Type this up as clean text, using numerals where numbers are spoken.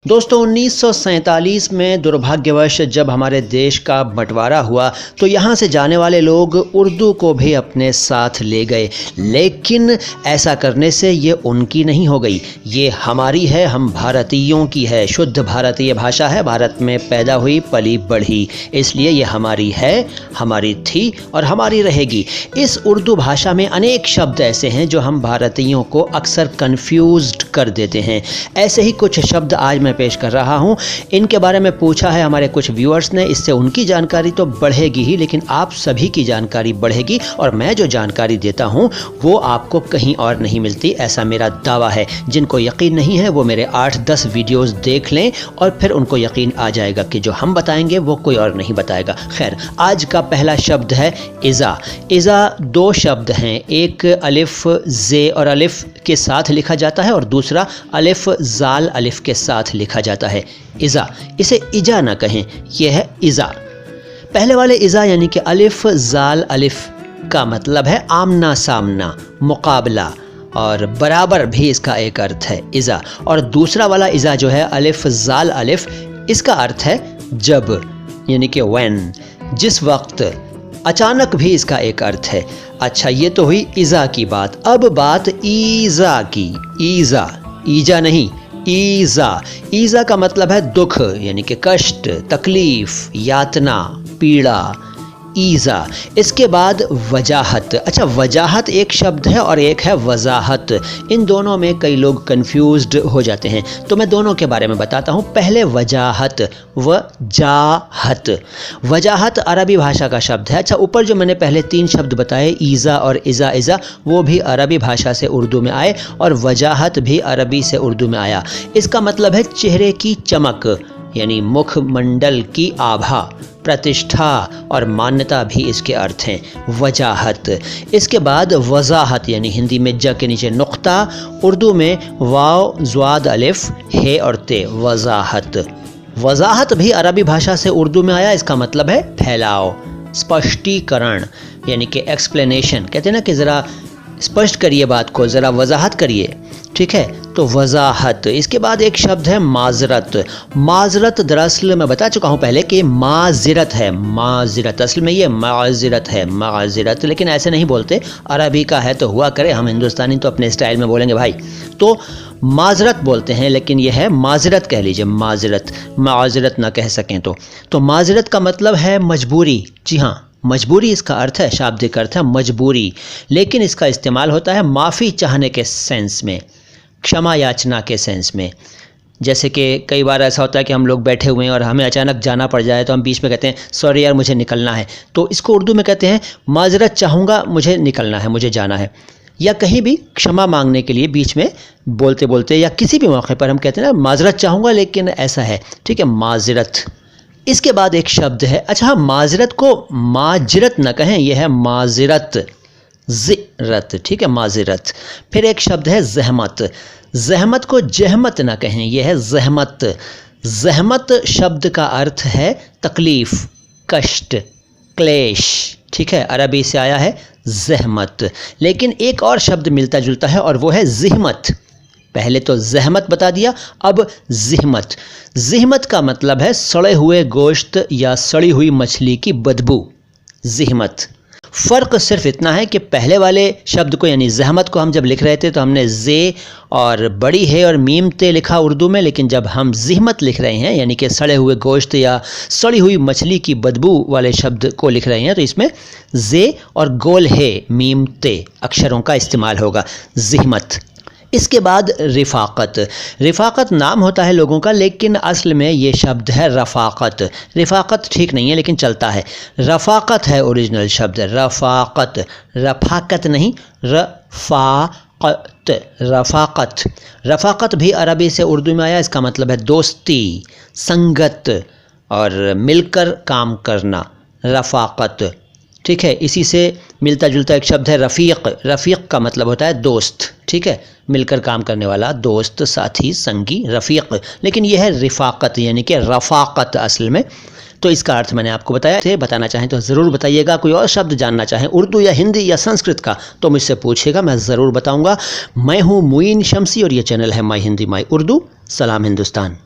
दोस्तों 1947 में दुर्भाग्यवश जब हमारे देश का बंटवारा हुआ तो यहाँ से जाने वाले लोग उर्दू को भी अपने साथ ले गए, लेकिन ऐसा करने से ये उनकी नहीं हो गई, ये हमारी है, हम भारतीयों की है। शुद्ध भारतीय भाषा है, भारत में पैदा हुई पली बढ़ी, इसलिए ये हमारी है, हमारी थी और हमारी रहेगी। इस उर्दू भाषा में अनेक शब्द ऐसे हैं जो हम भारतीयों को अक्सर कन्फ्यूज्ड कर देते हैं। ऐसे ही कुछ शब्द आज मैं पेश कर रहा हूं। इनके बारे में पूछा है हमारे कुछ व्यूअर्स ने, इससे उनकी जानकारी तो बढ़ेगी ही, लेकिन आप सभी की जानकारी बढ़ेगी और मैं जो जानकारी देता हूं वो आपको कहीं और नहीं मिलती, ऐसा मेरा दावा है। जिनको यकीन नहीं है वो मेरे 8-10 वीडियोस देख लें और फिर उनको यकीन आ जाएगा कि जो हम बताएंगे वो कोई और नहीं बताएगा। खैर, आज का पहला शब्द है इज़ा। इज़ा दो शब्द हैं, एक अलिफ जे और अलिफ के साथ लिखा जाता है और दूसरा अलिफ जाल अलिफ के साथ लिखा जाता है। इज़ा, इसे इजा ना कहें, यह है इज़ा। पहले वाले इज़ा यानी कि अलिफ जाल अलिफ का मतलब है आमना सामना, मुकाबला और बराबर भी इसका एक अर्थ है इज़ा। और दूसरा वाला इज़ा जो है अलिफ जाल अलिफ, इसका अर्थ है जब, यानी कि व्हेन, जिस वक्त। अचानक भी इसका एक अर्थ है। अच्छा, ये तो हुई इज़ा की बात। अब बात ईज़ा की। ईज़ा, ईजा नहीं, ईज़ा। ईज़ा का मतलब है दुख, यानी कि कष्ट, तकलीफ, यातना, पीड़ा। ईज़ा। इसके बाद वजाहत। अच्छा, वजाहत एक शब्द है और एक है वजाहत। इन दोनों में कई लोग कंफ्यूज्ड हो जाते हैं, तो मैं दोनों के बारे में बताता हूँ। पहले वजाहत, वजाहत। वजाहत अरबी भाषा का शब्द है। अच्छा, ऊपर जो मैंने पहले 3 शब्द बताए, ईज़ा और इज़ा इज़ा, वो भी अरबी भाषा से उर्दू में आए और वजाहत भी अरबी से उर्दू में आया। इसका मतलब है चेहरे की चमक, यानी मुखमंडल की आभा, प्रतिष्ठा और मान्यता भी इसके अर्थ हैं। वजाहत। इसके बाद वजाहत, यानी हिंदी में ज के नीचे नुक्ता, उर्दू में वाव ज़्वाद अलिफ हे और ते, वजाहत। वजाहत भी अरबी भाषा से उर्दू में आया। इसका मतलब है फैलाव, स्पष्टीकरण, यानी कि एक्सप्लेनेशन। कहते हैं ना कि ज़रा स्पष्ट करिए बात को, ज़रा वजाहत करिए, ठीक है, तो वजाहत। इसके बाद एक शब्द है माजरत। माजरत दरअसल मैं बता चुका हूँ पहले कि माजिरत है, माजिरत, असल में ये माजिरत है, माजिरत, लेकिन ऐसे नहीं बोलते। अरबी का है तो हुआ करे, हम हिंदुस्तानी तो अपने स्टाइल में बोलेंगे भाई, तो माजरत बोलते हैं, लेकिन यह है माजरत कह लीजिए, माजरत, माजरत ना कह सकें तो माजरत का मतलब है मजबूरी। जी हाँ, मजबूरी इसका अर्थ है, शाब्दिक अर्थ है मजबूरी, लेकिन इसका इस्तेमाल होता है माफ़ी चाहने के सेंस में, क्षमा याचना के सेंस में। जैसे कि कई बार ऐसा होता है कि हम लोग बैठे हुए हैं और हमें अचानक जाना पड़ जाए तो हम बीच में कहते हैं सॉरी यार मुझे निकलना है, तो इसको उर्दू में कहते हैं माजरत चाहूँगा, मुझे निकलना है, मुझे जाना है। या कहीं भी क्षमा मांगने के लिए बीच में बोलते बोलते या किसी भी मौके पर हम कहते हैं ना माजरत चाहूँगा लेकिन ऐसा है, ठीक है, माजरत। इसके बाद एक शब्द है, अच्छा, माजरत को माजरत न कहें, यह है माजरत, ज़िरत, ठीक है, माजरत। फिर एक शब्द है जहमत। जहमत को जहमत न कहें, यह है जहमत। जहमत शब्द का अर्थ है तकलीफ़, कष्ट, क्लेश, ठीक है, अरबी से आया है जहमत। लेकिन एक और शब्द मिलता जुलता है और वो है ज़िहमत। पहले तो जहमत बता दिया, अब ज़िहमत। ज़िहमत का मतलब है सड़े हुए गोश्त या सड़ी हुई मछली की बदबू, ज़िहमत। फ़र्क सिर्फ इतना है कि पहले वाले शब्द को यानी जहमत को हम जब लिख रहे थे तो हमने जे और बड़ी है और मीम ते लिखा उर्दू में, लेकिन जब हम ज़िहमत लिख रहे हैं यानी कि सड़े हुए गोश्त या सड़ी हुई मछली की बदबू वाले शब्द को लिख रहे हैं तो इसमें जे और गोल है मीम ते अक्षरों का इस्तेमाल होगा, ज़िहमत। इसके बाद रिफ़ाक़त। रिफ़ाक़त नाम होता है लोगों का, लेकिन असल में ये शब्द है रफ़ाक़त। रिफ़ाक़त ठीक नहीं है लेकिन चलता है, रफ़ाक़त है ओरिजिनल शब्द, रफ़ाक़त, रफ़ाक़त नहीं, रफ़ाक़त, रफ़ाक़त। रफ़ाक़त भी अरबी से उर्दू में आया। इसका मतलब है दोस्ती, संगत और मिलकर काम करना, रफ़ाक़त, ठीक है। इसी से मिलता जुलता एक शब्द है रफ़ीक़। रफ़ीक़ का मतलब होता है दोस्त, ठीक है, मिलकर काम करने वाला, दोस्त, साथी, संगी, रफ़ीक़। लेकिन यह है रिफ़ाक़त यानी कि रफ़ाक़त असल में। तो इसका अर्थ मैंने आपको बताया थे, बताना चाहें तो ज़रूर बताइएगा। कोई और शब्द जानना चाहें उर्दू या हिंदी या संस्कृत का तो मुझसे पूछिएगा, मैं ज़रूर बताऊँगा। मैं हूँ मुइन शम्सी और ये चैनल है माई हिंदी माई उर्दू। सलाम हिंदुस्तान।